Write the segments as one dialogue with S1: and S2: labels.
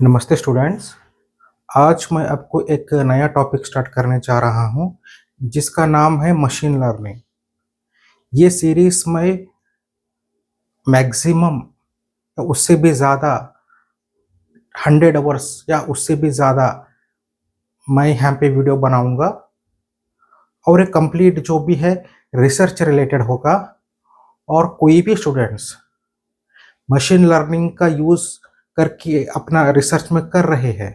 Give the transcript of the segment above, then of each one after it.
S1: नमस्ते स्टूडेंट्स। आज मैं आपको एक नया टॉपिक स्टार्ट करने जा रहा हूं जिसका नाम है मशीन लर्निंग। ये सीरीज में मैक्सिमम उससे भी ज़्यादा 100 आवर्स या उससे भी ज़्यादा मैं यहाँ पे वीडियो बनाऊंगा और ये कंप्लीट जो भी है रिसर्च रिलेटेड होगा। और कोई भी स्टूडेंट्स मशीन लर्निंग का यूज़ करके अपना रिसर्च में कर रहे हैं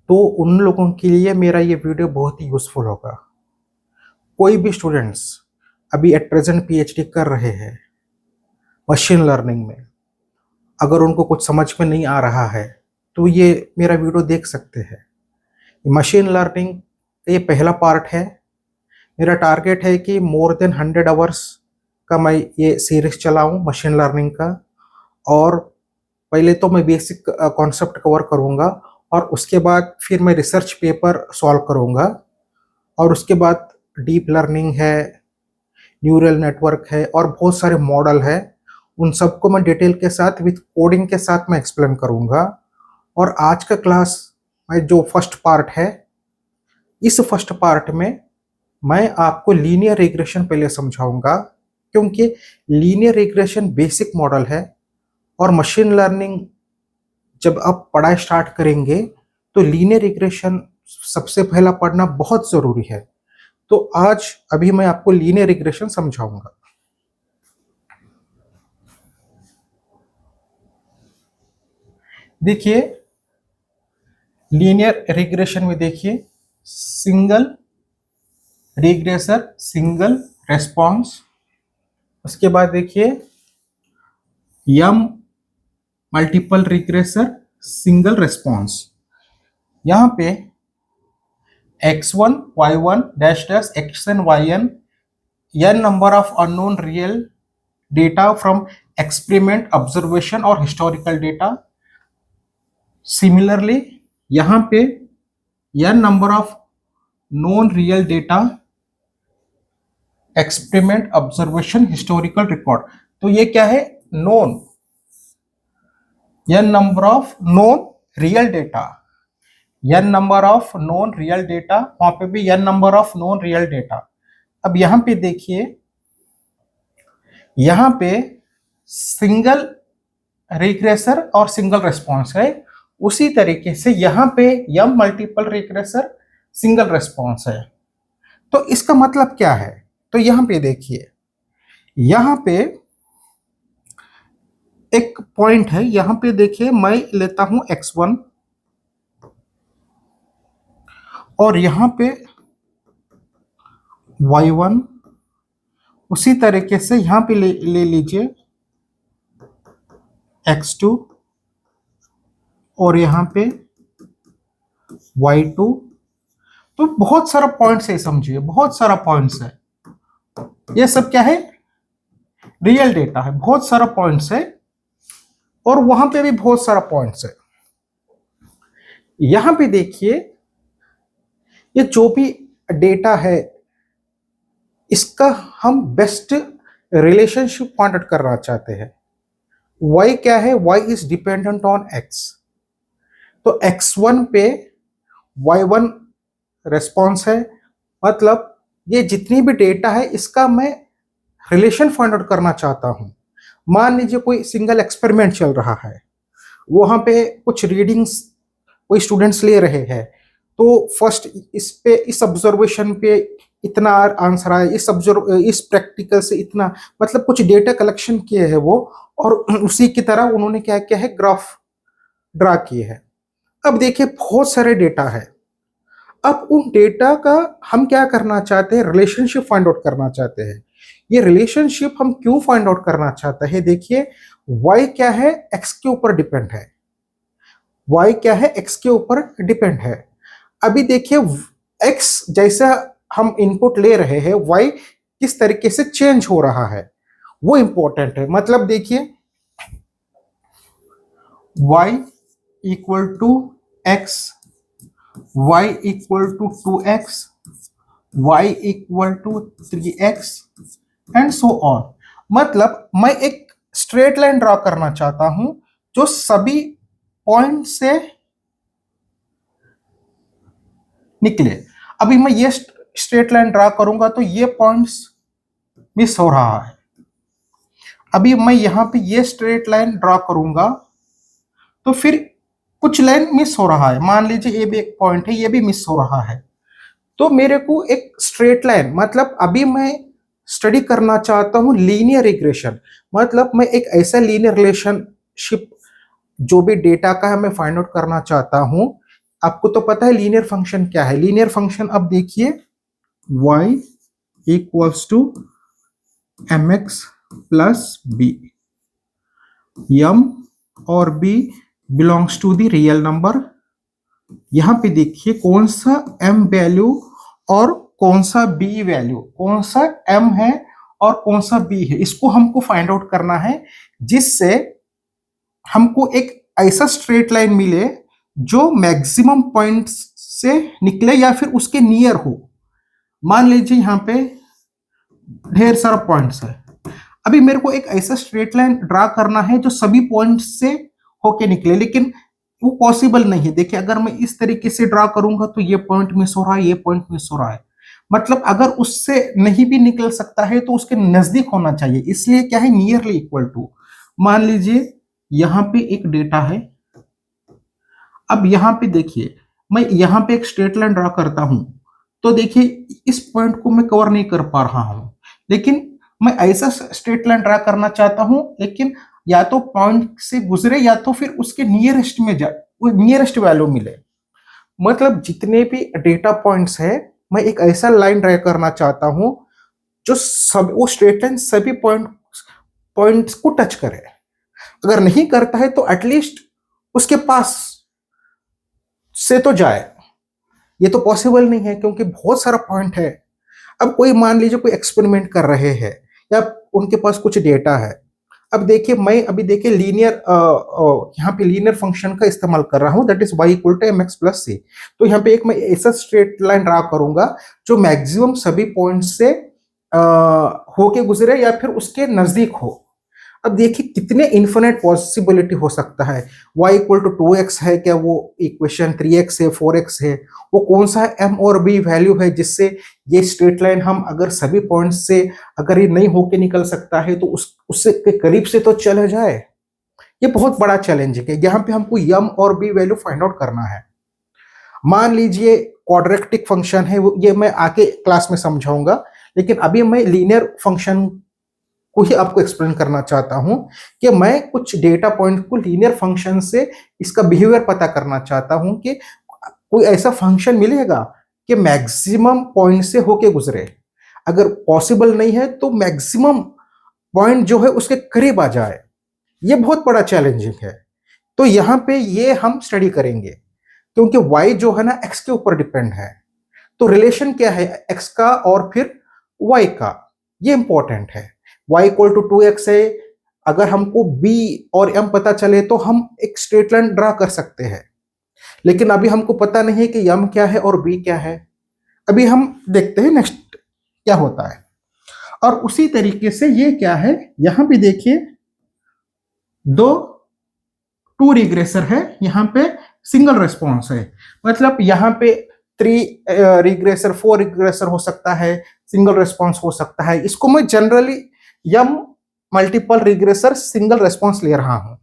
S1: तो उन लोगों के लिए मेरा ये वीडियो बहुत ही यूज़फुल होगा। कोई भी स्टूडेंट्स अभी एट प्रेजेंट पीएचडी कर रहे हैं मशीन लर्निंग में, अगर उनको कुछ समझ में नहीं आ रहा है तो ये मेरा वीडियो देख सकते हैं। मशीन लर्निंग ये पहला पार्ट है। मेरा टारगेट है कि मोर देन 100 आवर्स का मैं ये सीरीज चलाऊं मशीन लर्निंग का। और पहले तो मैं बेसिक कॉन्सेप्ट कवर करूंगा और उसके बाद फिर मैं रिसर्च पेपर सॉल्व करूंगा और उसके बाद डीप लर्निंग है, न्यूरल नेटवर्क है और बहुत सारे मॉडल है। उन सबको मैं डिटेल के साथ विथ कोडिंग के साथ मैं एक्सप्लेन करूंगा। और आज का क्लास में जो फर्स्ट पार्ट है, इस फर्स्ट पार्ट में मैं आपको लीनियर रिग्रेशन पहले समझाऊंगा, क्योंकि लीनियर रिग्रेशन बेसिक मॉडल है और मशीन लर्निंग जब आप पढ़ाई स्टार्ट करेंगे तो लीनियर रिग्रेशन सबसे पहला पढ़ना बहुत ज़रूरी है। तो आज अभी मैं आपको लीनियर रिग्रेशन समझाऊंगा। देखिए लीनियर रिग्रेशन में देखिए सिंगल रिग्रेसर सिंगल रेस्पॉन्स, उसके बाद देखिए यम मल्टीपल रिग्रेसर सिंगल रेस्पॉन्स। यहाँ पे x1 y1 dash dash xn yn n number of unknown real data from experiment observation और historical data। सिमिलरली यहाँ पे n number of known real data experiment observation historical record। तो ये क्या है? known, n number of known real data, n number of known real data, वहां पे भी n number of known real data। अब यहां पे देखिए, यहां पे सिंगल रिग्रेसर और सिंगल रेस्पॉन्स है, उसी तरीके से यहां पे यम मल्टीपल रिग्रेसर सिंगल रेस्पॉन्स है। तो इसका मतलब क्या है? तो यहां पे देखिए, यहां पे एक पॉइंट है, यहां पे देखिए मैं लेता हूं x1 और यहां पे y1, उसी तरीके से यहां पे ले लीजिए x2 और यहां पे y2। तो बहुत सारा पॉइंट्स है, समझिए बहुत सारा पॉइंट्स है। ये सब क्या है? रियल डेटा है, बहुत सारा पॉइंट्स है और वहां पे भी बहुत सारा पॉइंट्स है। यहां पे देखिए, ये जो भी डेटा है इसका हम बेस्ट रिलेशनशिप फाइंड आउट करना चाहते हैं। y क्या है? y is dependent on x। तो x1 पे y1 रेस्पॉन्स है, मतलब ये जितनी भी डेटा है इसका मैं रिलेशन फाइंड आउट करना चाहता हूं। मान लीजिए कोई सिंगल एक्सपेरिमेंट चल रहा है, वहां पे कुछ रीडिंग्स कोई स्टूडेंट्स ले रहे हैं, तो फर्स्ट इस पे इस ऑब्जर्वेशन पे इतना आंसर आया, इस प्रैक्टिकल से इतना, मतलब कुछ डेटा कलेक्शन किए हैं वो, और उसी की तरह उन्होंने क्या किया है? ग्राफ ड्रा किए हैं। अब देखिए बहुत सारे डेटा है। अब उन डेटा का हम क्या करना चाहते हैं? रिलेशनशिप फाइंड आउट करना चाहते हैं। ये रिलेशनशिप हम क्यों फाइंड आउट करना चाहते हैं? देखिए y क्या है? x के ऊपर डिपेंड है। y क्या है? x के ऊपर डिपेंड है। अभी देखिए x जैसा हम इनपुट ले रहे हैं, y किस तरीके से चेंज हो रहा है वो इंपॉर्टेंट है। मतलब देखिए y equal to x, y equal to 2x, y equal to 3x and so on. मतलब मैं एक स्ट्रेट लाइन ड्रॉ करना चाहता हूं जो सभी पॉइंट से निकले। अभी मैं ये स्ट्रेट लाइन ड्रा करूंगा तो ये पॉइंट्स मिस हो रहा है। अभी मैं यहाँ पे ये स्ट्रेट लाइन ड्रा करूंगा तो फिर कुछ लाइन मिस हो रहा है। मान लीजिए ये भी एक पॉइंट है, ये भी मिस हो रहा है। तो मेरे को एक स्ट्रेट लाइन, मतलब अभी मैं स्टडी करना चाहता हूं लीनियर रिग्रेशन, मतलब मैं एक ऐसा लीनियर रिलेशनशिप जो भी डेटा का है मैं फाइंड आउट करना चाहता हूं। आपको तो पता है लीनियर फंक्शन क्या है। लीनियर फंक्शन अब देखिए y equals to mx plus b, m और b belongs to the real number. यहां पे देखिए कौन सा m वैल्यू और कौन सा b वैल्यू, कौन सा m है और कौन सा b है, इसको हमको फाइंड आउट करना है, जिससे हमको एक ऐसा स्ट्रेट लाइन मिले जो मैक्सिमम पॉइंट से निकले या फिर उसके नियर हो। मान लीजिए यहाँ पे ढेर सारा पॉइंट्स है। अभी मेरे को एक ऐसा स्ट्रेट लाइन ड्रा करना है जो सभी पॉइंट से होके निकले, लेकिन वो पॉसिबल नहीं है। देखिए अगर मैं इस तरीके से ड्रा करूंगा तो ये पॉइंट मिस हो रहा है, ये पॉइंट मिस हो रहा है। मतलब अगर उससे नहीं भी निकल सकता है तो उसके नजदीक होना चाहिए, इसलिए क्या है नियरली इक्वल टू। मान लीजिए यहाँ पे एक डेटा है। अब यहाँ पे देखिए मैं यहाँ पे एक स्ट्रेट लाइन ड्रा करता हूं तो देखिए इस पॉइंट को मैं कवर नहीं कर पा रहा हूं, लेकिन मैं ऐसा स्ट्रेट लाइन ड्रा करना चाहता हूं लेकिन या तो पॉइंट से गुजरे या तो फिर उसके नियरेस्ट में जा, नियरेस्ट वैल्यू मिले। मतलब जितने भी डेटा पॉइंट्स है मैं एक ऐसा लाइन ड्रा करना चाहता हूं जो सब वो स्ट्रेट लाइन सभी पॉइंट्स को टच करे। अगर नहीं करता है तो एटलीस्ट उसके पास से तो जाए। ये तो पॉसिबल नहीं है क्योंकि बहुत सारा पॉइंट है। अब कोई मान लीजिए कोई एक्सपेरिमेंट कर रहे हैं या उनके पास कुछ डेटा है। अब देखिए मैं अभी देखिए लीनियर यहाँ पे लीनियर फंक्शन का इस्तेमाल कर रहा हूँ, that is y equal to M X plus C. तो यहाँ पे एक मैं ऐसा स्ट्रेट लाइन ड्रा करूंगा जो मैक्सिमम सभी पॉइंट से होके गुजरे या फिर उसके नजदीक हो। अब देखिए कितने इन्फिनिट पॉसिबिलिटी हो सकता है। y इक्वल टू 2x है क्या, वो इक्वेशन 3x है, 4x है, वो कौन सा m और b वैल्यू है जिससे ये स्ट्रेट लाइन हम अगर सभी पॉइंट से अगर ये नहीं होके निकल सकता है तो उससे के करीब से तो चला जाए। ये बहुत बड़ा चैलेंज है। यहाँ पे हमको m और b वैल्यू फाइंड आउट करना है। मान लीजिए क्वाड्रेटिक फंक्शन है, ये मैं आके क्लास में समझाऊंगा, लेकिन अभी मैं लीनियर फंक्शन को ही आपको एक्सप्लेन करना चाहता हूं कि मैं कुछ डेटा पॉइंट को लीनियर फंक्शन से इसका बिहेवियर पता करना चाहता हूं कि कोई ऐसा फंक्शन मिलेगा कि मैक्सिमम पॉइंट से होके गुजरे। अगर पॉसिबल नहीं है तो मैक्सिमम पॉइंट जो है उसके करीब आ जाए। ये बहुत बड़ा चैलेंजिंग है। तो यहाँ पे ये हम स्टडी करेंगे क्योंकि y जो है ना x के ऊपर डिपेंड है। तो रिलेशन क्या है x का और फिर y का, ये इंपॉर्टेंट है। y इक्वल टू 2x है। अगर हमको b और m पता चले तो हम एक स्ट्रेट लाइन ड्रा कर सकते हैं, लेकिन अभी हमको पता नहीं है कि m क्या है और b क्या है। अभी हम देखते हैं नेक्स्ट क्या होता है। और उसी तरीके से ये क्या है, यहां पे देखिए दो टू रिग्रेसर है, यहां पे सिंगल रिस्पॉन्स है। मतलब यहां पे 3 रिग्रेसर 4 रिग्रेसर हो सकता है, सिंगल रिस्पॉन्स हो सकता है। इसको मैं generally m multiple regressor single response ले रहा हूं।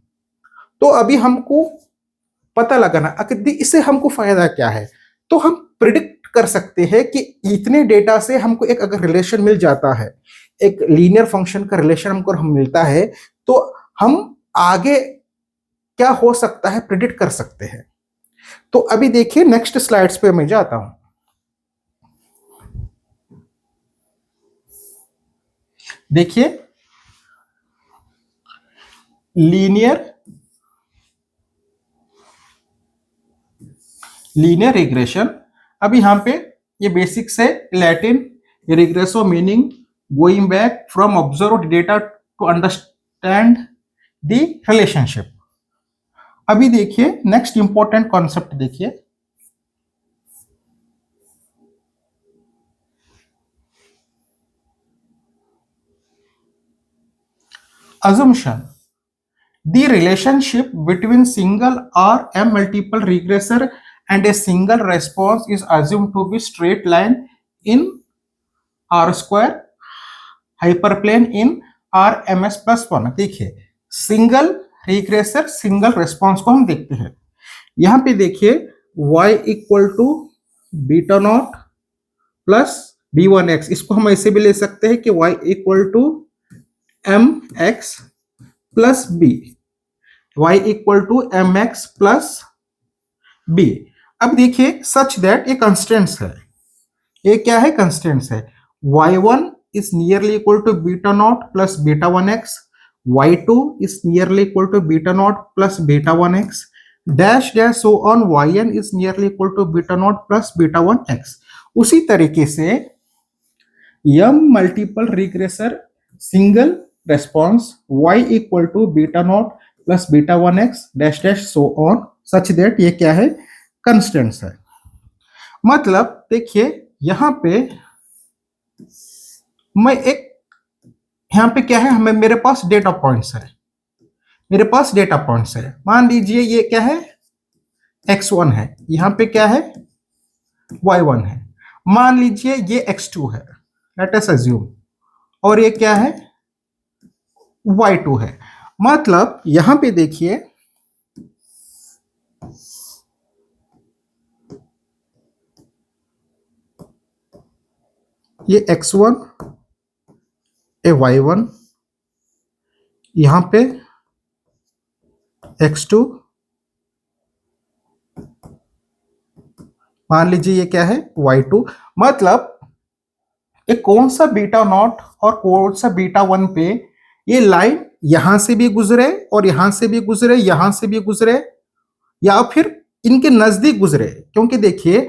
S1: तो अभी हमको पता लगाना इससे हमको फायदा क्या है। तो हम प्रिडिक्ट कर सकते हैं कि इतने डेटा से हमको एक अगर रिलेशन मिल जाता है, एक लीनियर फंक्शन का रिलेशन हमको मिलता है, तो हम आगे क्या हो सकता है प्रिडिक्ट कर सकते हैं। तो अभी देखिए नेक्स्ट स्लाइड्स पे मैं जाता हूं। देखिए लीनियर रिग्रेशन। अभी यहां पे ये बेसिक्स है Latin regresso meaning going back from observed data to understand the relationship. अभी देखिए नेक्स्ट इंपॉर्टेंट कॉन्सेप्ट देखिए, assumption the relationship between single or m multiple regressor and a single response is assumed to be straight line in R square hyperplane in RMS plus 1। देखिए single regressor single response को हम देखते हैं। यहां पे देखिए y equal to beta not plus b1x, इसको हम ऐसे भी ले सकते हैं कि y equal to mx plus b, y equal to mx plus b। अब देखिए सच दैट ये कंस्टेंट्स है, ये क्या है कंस्टेंट्स है। y1 is nearly equal to beta naught plus beta 1x, y2 is nearly equal to beta naught plus beta 1x, dash dash so on yn is nearly equal to beta naught plus beta 1x। उसी तरीके से m multiple regressor single response y equal to beta not plus beta 1x dash dash so on such that ये क्या है constants है। मतलब देखिए यहां पे मैं एक यहां पे क्या है हमें मेरे पास डेटा पॉइंट्स है, मेरे पास डेटा पॉइंट्स है। मान लीजिए ये क्या है x1 है, यहां पे क्या है y1 है, मान लीजिए ये x2 है लेट अस अज्यूम, और ये क्या है y2 है। मतलब यहां पे देखिए ये x1 ए y1, यहां पे x2, मान लीजिए ये क्या है y2। मतलब ये कौन सा बीटा नॉट और कौन सा बीटा 1 पे ये लाइन यहां से भी गुजरे और यहां से भी गुजरे, यहां से भी गुजरे या फिर इनके नजदीक गुजरे, क्योंकि देखिए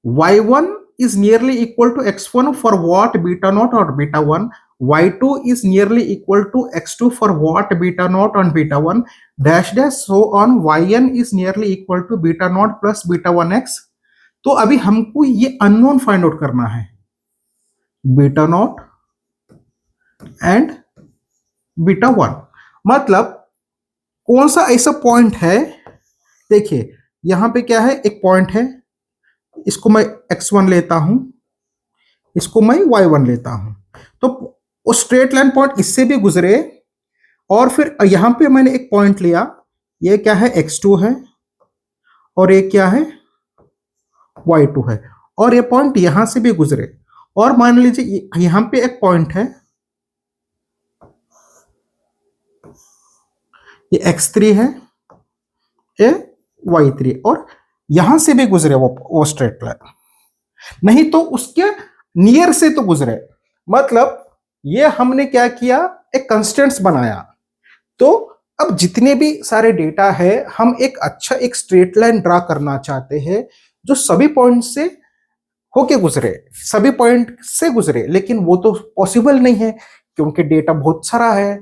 S1: y1 is nearly equal to x1 for what beta naught or beta 1, y2 is nearly equal to x2 for what beta naught and beta 1 dash dash so on yn is nearly equal to beta naught plus beta 1x। तो अभी हमको ये unknown find out करना है, beta not and beta 1। मतलब कौन सा ऐसा पॉइंट है, देखिए यहां पे क्या है एक पॉइंट है, इसको मैं x1 लेता हूं, इसको मैं y1 लेता हूं, तो वो स्ट्रेट लाइन पॉइंट इससे भी गुजरे और फिर यहां पे मैंने एक पॉइंट लिया, ये क्या है x2 है और ये क्या है y2 है, और ये पॉइंट यहां से भी गुजरे और मान लीजिए यहां पे एक पॉइंट है ये x3 है, ये y3 और यहां से भी गुजरे वो स्ट्रेट लाइन, नहीं तो उसके नियर से तो गुजरे। मतलब ये हमने क्या किया एक कंस्टेंट्स बनाया। तो अब जितने भी सारे डेटा है हम एक अच्छा एक स्ट्रेट लाइन ड्रा करना चाहते हैं जो सभी पॉइंट से होके गुजरे, सभी पॉइंट से गुजरे, लेकिन वो तो पॉसिबल नहीं है क्योंकि डेटा बहुत सारा है,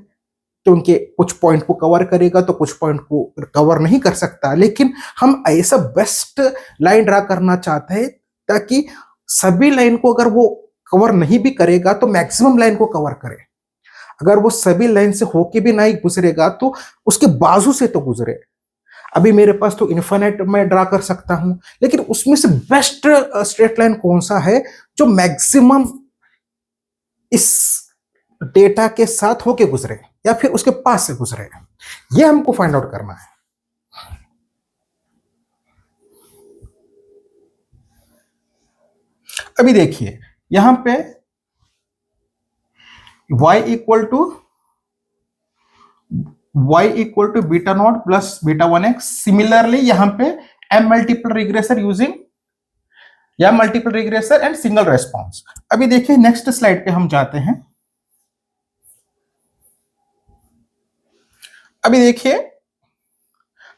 S1: क्योंकि कुछ पॉइंट को कवर करेगा तो कुछ पॉइंट को कवर नहीं कर सकता। लेकिन हम ऐसा बेस्ट लाइन ड्रा करना चाहते हैं ताकि सभी लाइन को अगर वो कवर नहीं भी करेगा तो मैक्सिमम लाइन को कवर करे। अगर वो सभी लाइन से होके भी नहीं गुजरेगा तो उसके बाजू से तो गुजरे। अभी मेरे पास तो इन्फिनिट मैं ड्रा कर सकता हूं, लेकिन उसमें से बेस्ट स्ट्रेट लाइन कौन सा है जो मैक्सिमम इस डेटा के साथ होके गुजरे या फिर उसके पास से गुजरे, ये हमको फाइंड आउट करना है। अभी देखिए यहां पे y equal to beta not plus beta 1x। Similarly यहां पे m मल्टीपल रिग्रेसर यूजिंग या multiple regressor and single response. अभी देखिए नेक्स्ट स्लाइड पे हम जाते हैं। अभी देखिए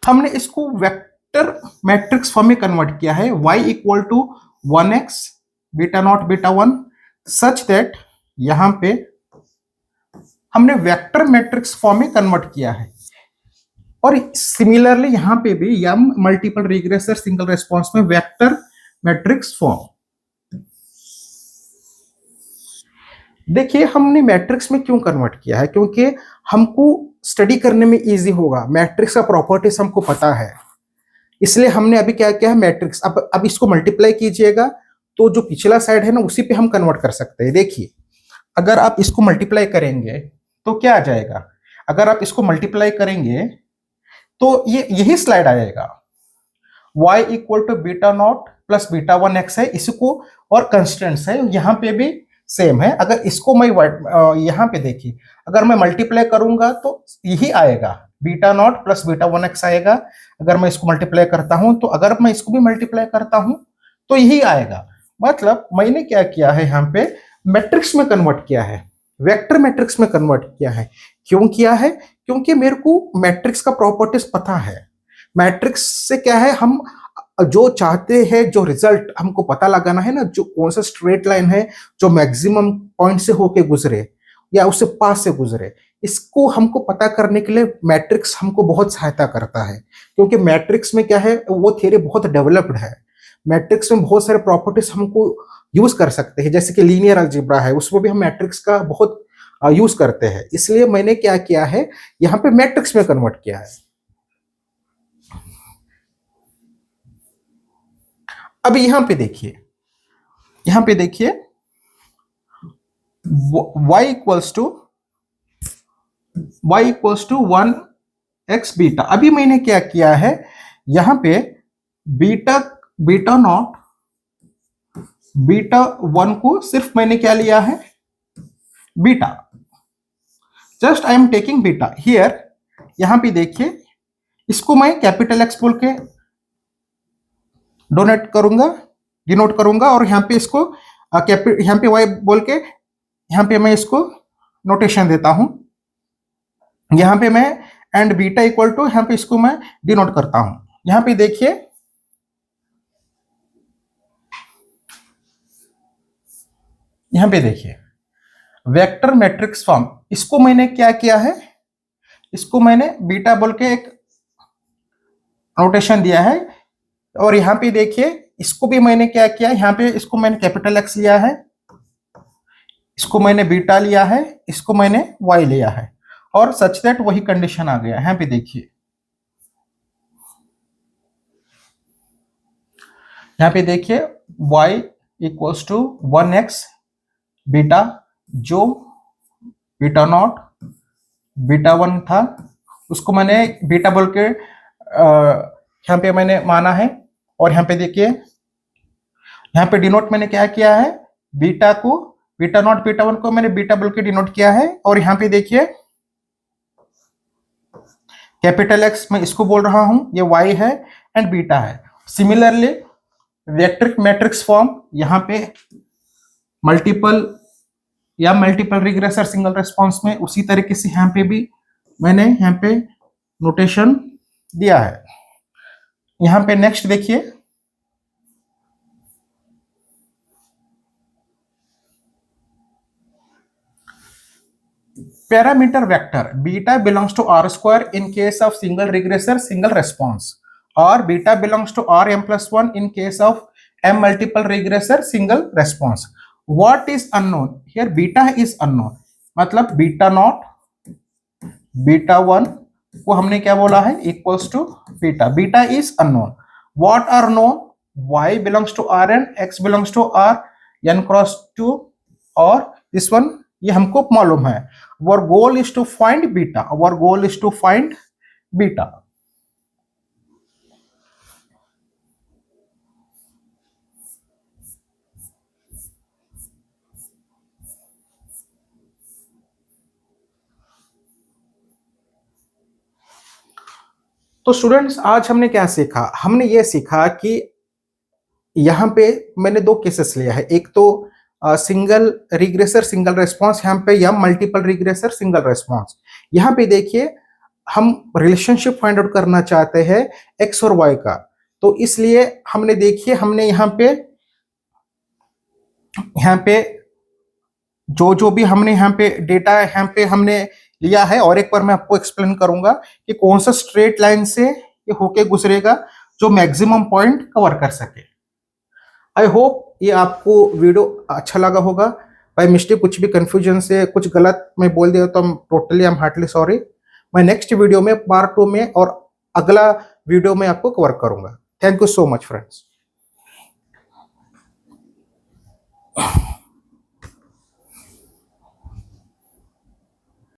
S1: हमने इसको वेक्टर मैट्रिक्स फॉर्म में कन्वर्ट किया है, y equal to 1x beta not beta 1 such that यहां पे हमने वेक्टर मैट्रिक्स फॉर्म में कन्वर्ट किया है। और सिमिलरली यहां पे भी m multiple regressor single response में वेक्टर मैट्रिक्स फॉर्म। देखिए हमने मैट्रिक्स में क्यों कन्वर्ट किया है, क्योंकि हमको स्टडी करने में इजी होगा। मैट्रिक्स का प्रॉपर्टीज हमको पता है, इसलिए हमने अभी क्या किया है, मैट्रिक्स। अब इसको मल्टीप्लाई कीजिएगा तो जो पिछला साइड है ना उसी पे हम कन्वर्ट कर सकते हैं। देखिए, अगर आप इसको मल्टीप्लाई करेंगे तो क्या आ जाएगा, अगर आप इसको मल्टीप्लाई करेंगे तो ये यही स्लाइड आएगा, y equal to beta not plus beta one x है इसको, और कंस्टेंट्स है यहाँ पे भी सेम है। अगर इसको मैं यहाँ पे देखिए, अगर मैं मल्टीप्लाई करूंगा तो यही आएगा, beta not plus beta one x आएगा। अगर मैं इसको मल्टीप्लाई करता हूं तो अगर मैं इसको भी मल्टीप्लाई करता हूं तो यही आएगा। मतलब मैंने क्या किया है, यहाँ पे मैट्रिक्स में कन्वर्ट किया है, वेक्टर मैट्रिक्स में कन्वर्ट किया है। क्यों किया है? क्योंकि मेरे को मैट्रिक्स का प्रॉपर्टीज पता है। मैट्रिक्स से क्या है, हम जो चाहते हैं, जो रिजल्ट हमको पता लगाना है ना, जो कौन सा स्ट्रेट लाइन है जो मैक्सिमम पॉइंट से होके गुजरे या उससे पास से गुजरे, इसको हमको पता करने के लिए मैट्रिक्स हमको बहुत सहायता करता है। क्योंकि मैट्रिक्स में क्या है, वो थियरी बहुत डेवलप्ड है। मैट्रिक्स में बहुत सारे प्रॉपर्टीज हमको यूज कर सकते हैं, जैसे कि लीनियर अलजेब्रा है, उसमें भी हम मैट्रिक्स का बहुत यूज करते हैं। इसलिए मैंने क्या किया है, यहाँ पे मैट्रिक्स में कन्वर्ट किया है। अब यहाँ पे देखिए, यहाँ पे देखिए y equals to 1x beta. अभी मैंने क्या किया है, यहाँ पे बीटा नॉट बीटा वन को सिर्फ मैंने क्या लिया है, beta, just I am taking beta here. यहाँ पे देखिए, इसको मैं कैपिटल एक्स बोल के डिनोट करूंगा, और यहाँ पे इसको यहाँ पे y बोल के, यहाँ पे मैं इसको नोटेशन देता हूं। यहाँ पे मैं एंड बीटा इक्वल टू, यहाँ पे इसको मैं डिनोट करता हूं। यहाँ पे देखिए, यहाँ पे देखिए वेक्टर मैट्रिक्स फॉर्म, इसको मैंने क्या किया है, इसको मैंने बीटा बोल के एक नोटेशन दिया है। और यहाँ पे देखिए, इसको भी मैंने क्या किया, यहाँ पे इसको मैंने कैपिटल एक्स लिया है, इसको मैंने बीटा लिया है, इसको मैंने वाई लिया है, और सच दैट वही कंडीशन आ गया। यहाँ पे देखिए, यहाँ पे देखिए y equals to 1x beta, जो बीटा नॉट बीटा वन था उसको मैंने बीटा बोल के यहाँ पे मैंने माना है। और यहाँ पे देखिए, यहाँ पे डिनोट मैंने क्या किया है, बीटा को, बीटा नॉट बीटा वन को मैंने बीटा बोल के डिनोट किया है। और यहाँ पे देखिए कैपिटल एक्स मैं इसको बोल रहा हूं, ये वाई है एंड बीटा है। सिमिलरली वेक्टर मैट्रिक्स फॉर्म, यहाँ पे मल्टीपल रिग्रेसर सिंगल रेस्पॉन्स में उसी तरीके से यहाँ पे भी मैंने यहाँ पे नोटेशन दिया है। यहाँ पे नेक्स्ट देखिए, parameter vector beta belongs to R square in case of single regressor single response, और beta belongs to R M plus one in case of M multiple regressor single response. What is unknown here, beta is unknown, मतलब beta not beta one को हमने क्या बोला है, equals to beta, beta is unknown. What are known, y belongs to R N, x belongs to R N cross two, और this one ये हमको मालूम है। our goal is to find beta, our goal is to find beta। तो students, आज हमने क्या सीखा, हमने ये सीखा कि यहाँ पे मैंने दो केसेस लिया है, एक तो सिंगल रिग्रेसर सिंगल रेस्पॉन्स, यहाँ पे या मल्टीपल रिग्रेसर सिंगल रेस्पॉन्स। यहाँ पे देखिए, हम रिलेशनशिप फाइंड आउट करना चाहते हैं एक्स और वाई का, तो इसलिए हमने देखिए, हमने यहाँ पे जो भी हमने यहाँ पे डेटा यहाँ पे हमने लिया है, और एक बार मैं आपको एक्सप्लेन करूंगा कि कौन सा स्ट्रेट लाइन से ये होके गुजरेगा जो मैक्सिमम पॉइंट कवर कर सके। आई होप ये आपको वीडियो अच्छा लगा होगा। बाय मिस्टेक कुछ भी कंफ्यूजन से कुछ गलत मैं बोल दिया तो totally I am heartly sorry. मैं नेक्स्ट वीडियो में पार्ट 2 में और अगला वीडियो में आपको कवर करूंगा। Thank you so much friends.